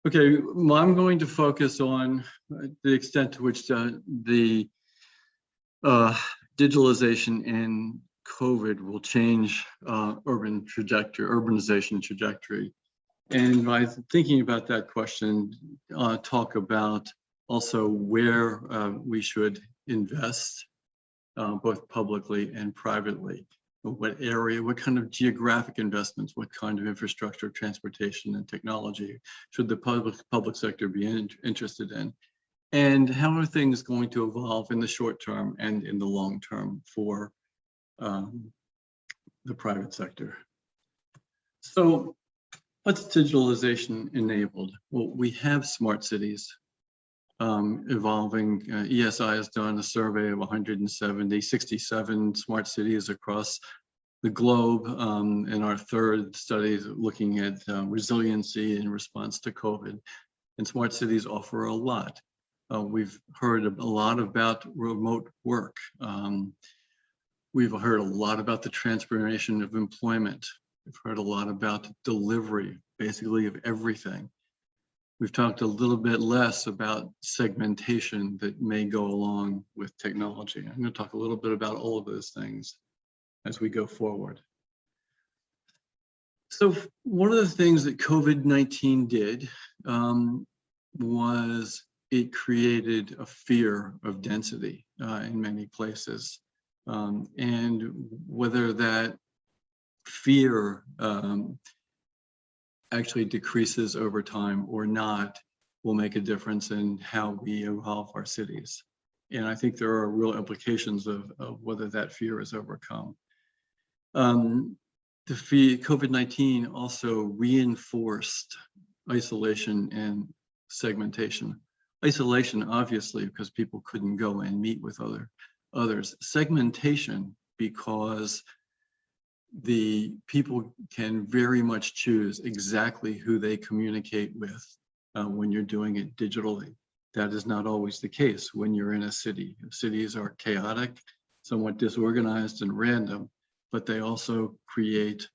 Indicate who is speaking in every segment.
Speaker 1: Okay, well, I'm going to focus on the extent to which the digitalization and COVID will change urbanization trajectory. And by thinking about that question, talk about also where we should invest, both publicly and privately. What area, what kind of geographic investments, what kind of infrastructure, transportation, and technology should the public sector be interested in? And how are things going to evolve in the short term and in the long term for the private sector? So what's digitalization enabled? Well, we have smart cities evolving. ESI has done a survey of 67 smart cities across the globe. In our third study, looking at resiliency in response to COVID. And smart cities offer a lot. We've heard a lot about remote work. We've heard a lot about the transformation of employment. We've heard a lot about delivery, basically of everything. We've talked a little bit less about segmentation that may go along with technology. I'm going to talk a little bit about all of those things as we go forward. So one of the things that COVID-19 did was it created a fear of density in many places. And whether that fear actually decreases over time or not will make a difference in how we evolve our cities. And I think there are real implications of whether that fear is overcome. COVID-19 also reinforced isolation and segmentation. Isolation, obviously, because people couldn't go and meet with others. Segmentation, because the people can very much choose exactly who they communicate with when you're doing it digitally. That is not always the case when you're in a city. Cities are chaotic, somewhat disorganized and random, but they also create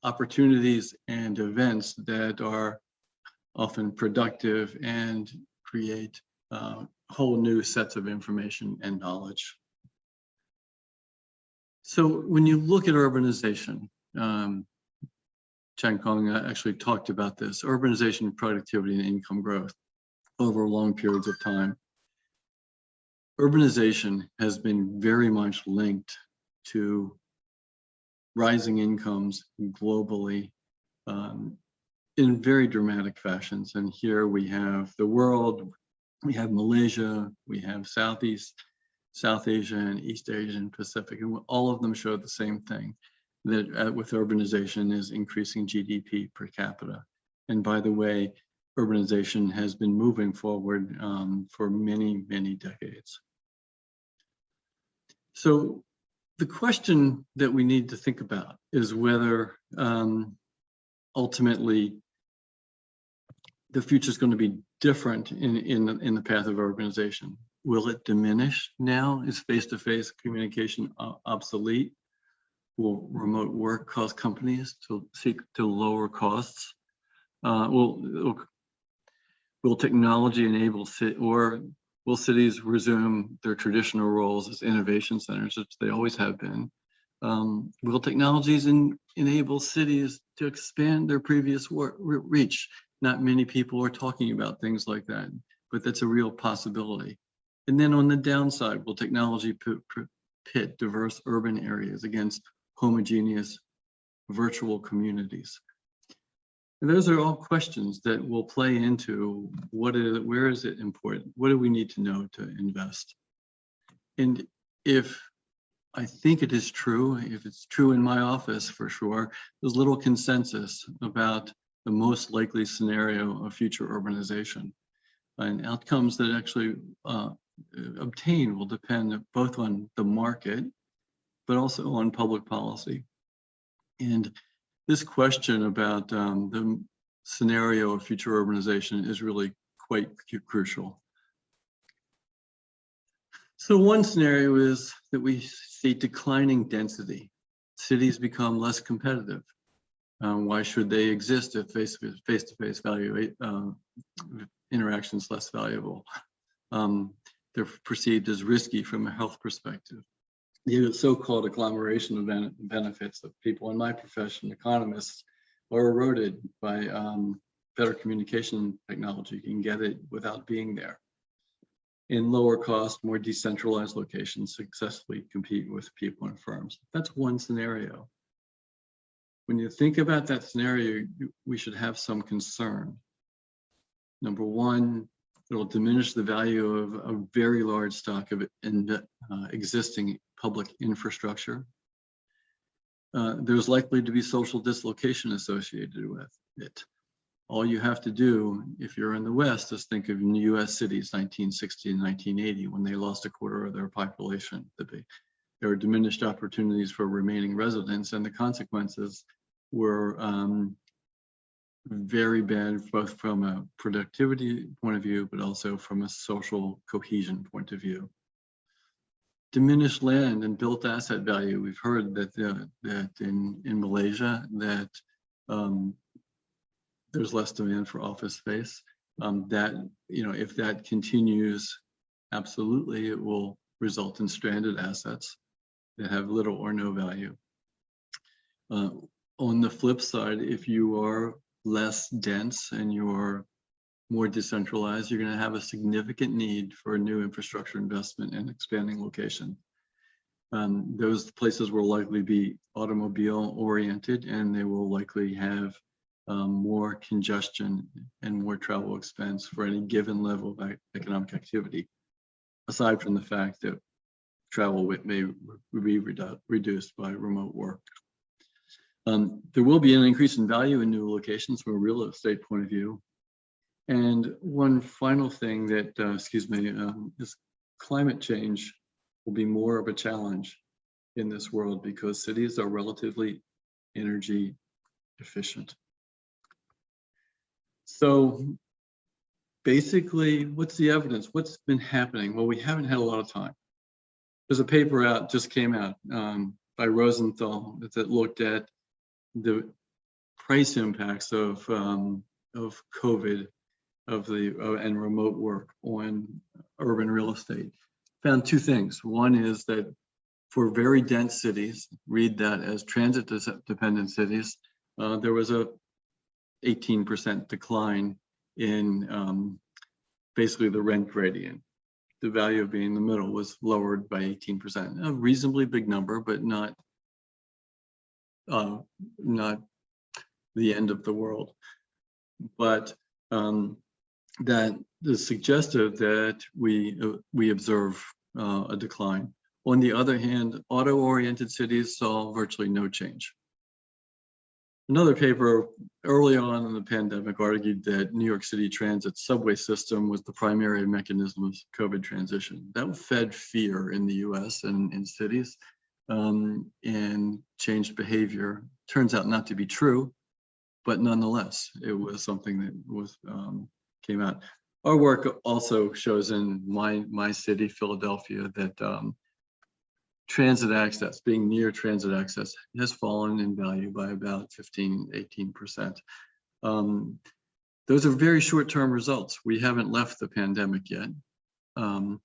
Speaker 1: opportunities and events that are often productive and create whole new sets of information and knowledge. So when you look at urbanization, Chen Kong actually talked about this, urbanization, productivity, and income growth over long periods of time. Urbanization has been very much linked to rising incomes globally in very dramatic fashions. And here we have the world, we have Malaysia, we have South Asia and East Asia and Pacific, and all of them show the same thing, that with urbanization is increasing GDP per capita. And by the way, urbanization has been moving forward for many, many decades. So the question that we need to think about is whether ultimately the future is going to be different in the path of urbanization. Will it diminish now? Is face-to-face communication obsolete? Will remote work cause companies to seek to lower costs? Will technology enable will cities resume their traditional roles as innovation centers, which they always have been? Will technologies enable cities to expand their previous reach? Not many people are talking about things like that, but that's a real possibility. And then on the downside, will technology pit diverse urban areas against homogeneous virtual communities? And those are all questions that will play into where is it important? What do we need to know to invest? And if I think it is true, if it's true in my office for sure, there's little consensus about the most likely scenario of future urbanization. And outcomes that actually obtain will depend both on the market, but also on public policy. And this question about the scenario of future urbanization is really quite crucial. So one scenario is that we see declining density. Cities become less competitive. Why should they exist if face-to-face value interaction is less valuable? They're perceived as risky from a health perspective. The so-called agglomeration of benefits of people in my profession, economists, are eroded by better communication technology. You can get it without being there. In lower cost, more decentralized locations successfully compete with people and firms. That's one scenario. When you think about that scenario, we should have some concern. Number one, it will diminish the value of a very large stock of existing public infrastructure. There's likely to be social dislocation associated with it. All you have to do, if you're in the West, is think of US cities, 1960 and 1980, when they lost a quarter of their population. There were diminished opportunities for remaining residents, and the consequences were very bad, both from a productivity point of view, but also from a social cohesion point of view. Diminished land and built asset value. We've heard that that in Malaysia that there's less demand for office space. That, you know, if that continues, absolutely, it will result in stranded assets that have little or no value. On the flip side, if you are less dense and you're more decentralized, you're going to have a significant need for new infrastructure investment and expanding location. Those places will likely be automobile oriented, and they will likely have more congestion and more travel expense for any given level of economic activity, aside from the fact that travel may be reduced by remote work. There will be an increase in value in new locations from a real estate point of view. And one final thing that, is climate change will be more of a challenge in this world because cities are relatively energy efficient. So basically, what's the evidence? What's been happening? Well, we haven't had a lot of time. There's a paper just came out by Rosenthal that looked at the price impacts of COVID and remote work on urban real estate. Found two things. One is that for very dense cities, read that as transit dependent cities, there was a 18% decline in basically the rent gradient. The value of being in the middle was lowered by 18%. A reasonably big number, but not the end of the world. But that is suggestive that we observe a decline. On the other hand, auto-oriented cities saw virtually no change. Another paper early on in the pandemic argued that New York City Transit subway system was the primary mechanism of COVID transition. That fed fear in the US and in cities and changed behavior. Turns out not to be true, but nonetheless, it was something that was came out. Our work also shows in my city, Philadelphia, that transit access, being near transit access, has fallen in value by about 15–18%. Those are very short-term results. We haven't left the pandemic yet. And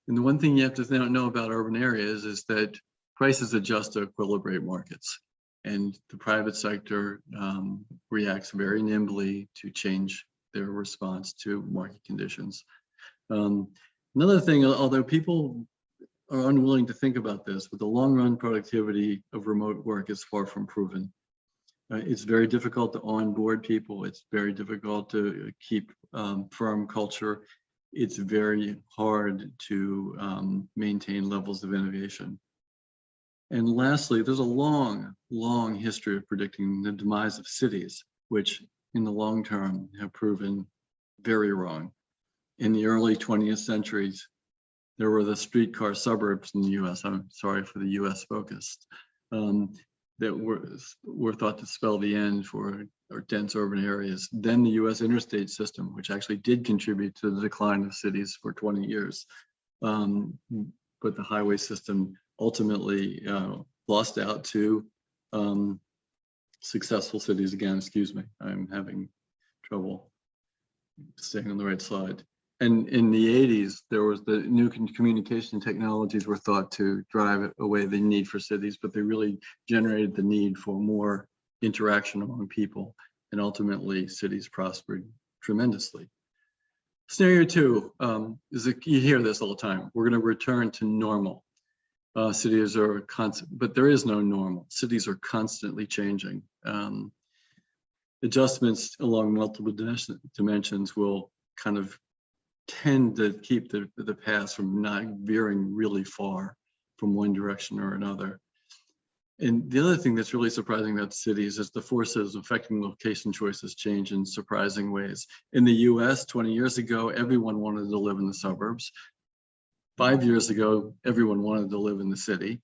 Speaker 1: the one thing you have to know about urban areas is that prices adjust to equilibrate markets, and the private sector reacts very nimbly to change their response to market conditions. Another thing, although people are unwilling to think about this, but the long-run productivity of remote work is far from proven. It's very difficult to onboard people. It's very difficult to keep firm culture. It's very hard to maintain levels of innovation. And lastly, there's a long, long history of predicting the demise of cities, which in the long term have proven very wrong. In the early 20th centuries, there were the streetcar suburbs in the US, I'm sorry for the US focused, that were thought to spell the end for our dense urban areas. Then the US interstate system, which actually did contribute to the decline of cities for 20 years. But the highway system ultimately lost out to successful cities again, excuse me, I'm having trouble staying on the right slide. And in the 80s, there was the new communication technologies were thought to drive away the need for cities, but they really generated the need for more interaction among people. And ultimately, cities prospered tremendously. Scenario two is you hear this all the time. We're going to return to normal. Cities are constant, but there is no normal. Cities are constantly changing. Adjustments along multiple dimensions will kind of tend to keep the past from not veering really far from one direction or another. And the other thing that's really surprising about cities is the forces affecting location choices change in surprising ways. In the US, 20 years ago, everyone wanted to live in the suburbs. 5 years ago, everyone wanted to live in the city.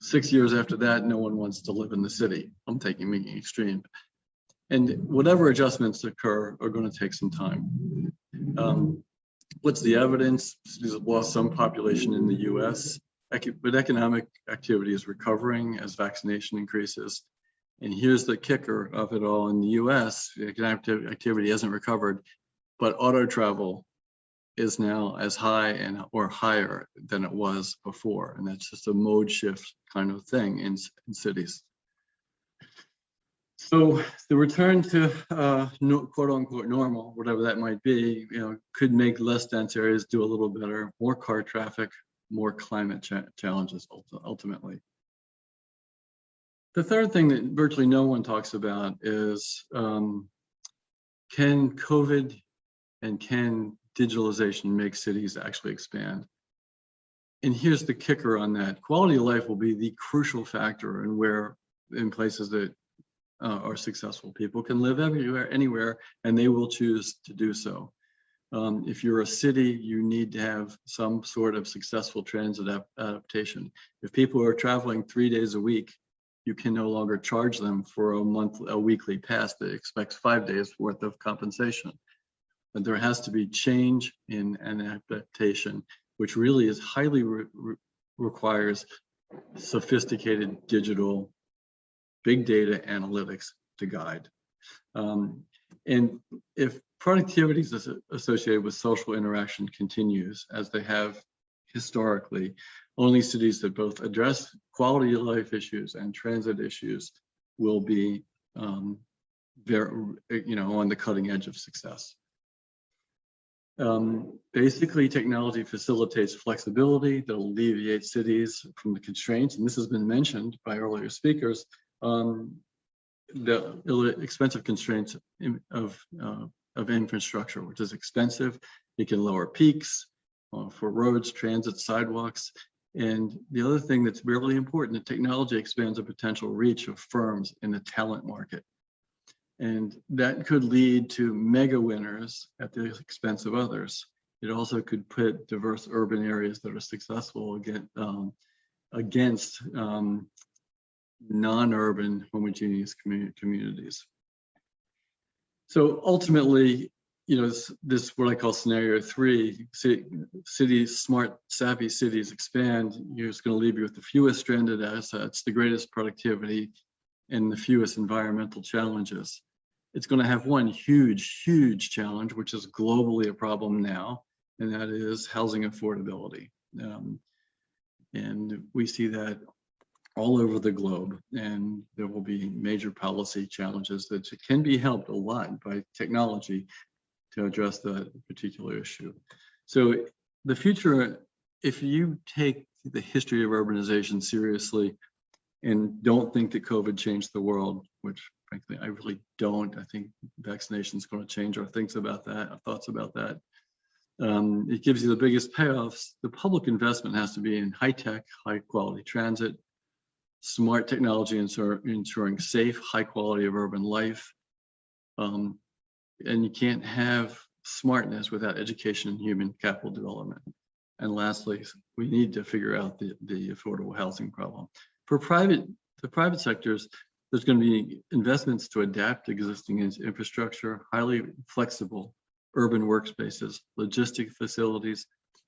Speaker 1: 6 years after that, no one wants to live in the city. I'm making extreme. And whatever adjustments occur are going to take some time. What's the evidence? Cities have lost some population in the US, but economic activity is recovering as vaccination increases. And here's the kicker of it all. In the US, economic activity hasn't recovered, but auto travel is now as high or higher than it was before. And that's just a mode shift kind of thing in cities. So the return to quote unquote normal, whatever that might be, could make less dense areas do a little better, more car traffic, more climate challenges ultimately. The third thing that virtually no one talks about is can COVID and can digitalization make cities actually expand? And here's the kicker on that. Quality of life will be the crucial factor in places that are successful. People can live everywhere, anywhere, and they will choose to do so. If you're a city, you need to have some sort of successful transit adaptation. If people are traveling 3 days a week, you can no longer charge them for a weekly pass that expects 5 days worth of compensation. But there has to be change in an adaptation, which really is highly requires sophisticated digital big data analytics to guide. And if productivity is associated with social interaction continues, as they have historically, only cities that both address quality of life issues and transit issues will be on the cutting edge of success. Basically, technology facilitates flexibility that will alleviate cities from the constraints, and this has been mentioned by earlier speakers, the expensive constraints of infrastructure, which is expensive. It can lower peaks for roads, transit, sidewalks. And the other thing that's really important, the technology expands the potential reach of firms in the talent market. And that could lead to mega winners at the expense of others. It also could put diverse urban areas that are successful against non-urban homogeneous communities. So ultimately, this what I call scenario 3, cities, smart, savvy cities expand. It's going to leave you with the fewest stranded assets, the greatest productivity, and the fewest environmental challenges. It's going to have one huge challenge, which is globally a problem now, and that is housing affordability. And we see that all over the globe, and there will be major policy challenges that can be helped a lot by technology to address that particular issue. So the future, if you take the history of urbanization seriously and don't think that COVID changed the world, which frankly, I really don't. I think vaccination is going to change our thoughts about that. It gives you the biggest payoffs. The public investment has to be in high-tech, high-quality transit, smart technology ensuring safe, high quality of urban life. And you can't have smartness without education and human capital development. And lastly, we need to figure out the affordable housing problem. For the private sectors, there's going to be investments to adapt existing infrastructure, highly flexible urban workspaces, logistic facilities,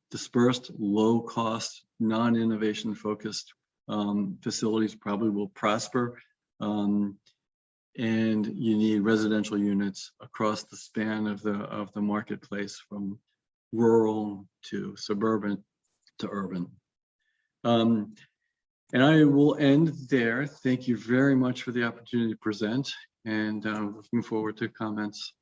Speaker 1: dispersed, low cost, non-innovation focused facilities probably will prosper. and you need residential units across the span of the marketplace, from rural to suburban to urban. And I will end there. Thank you very much for the opportunity to present, and looking forward to comments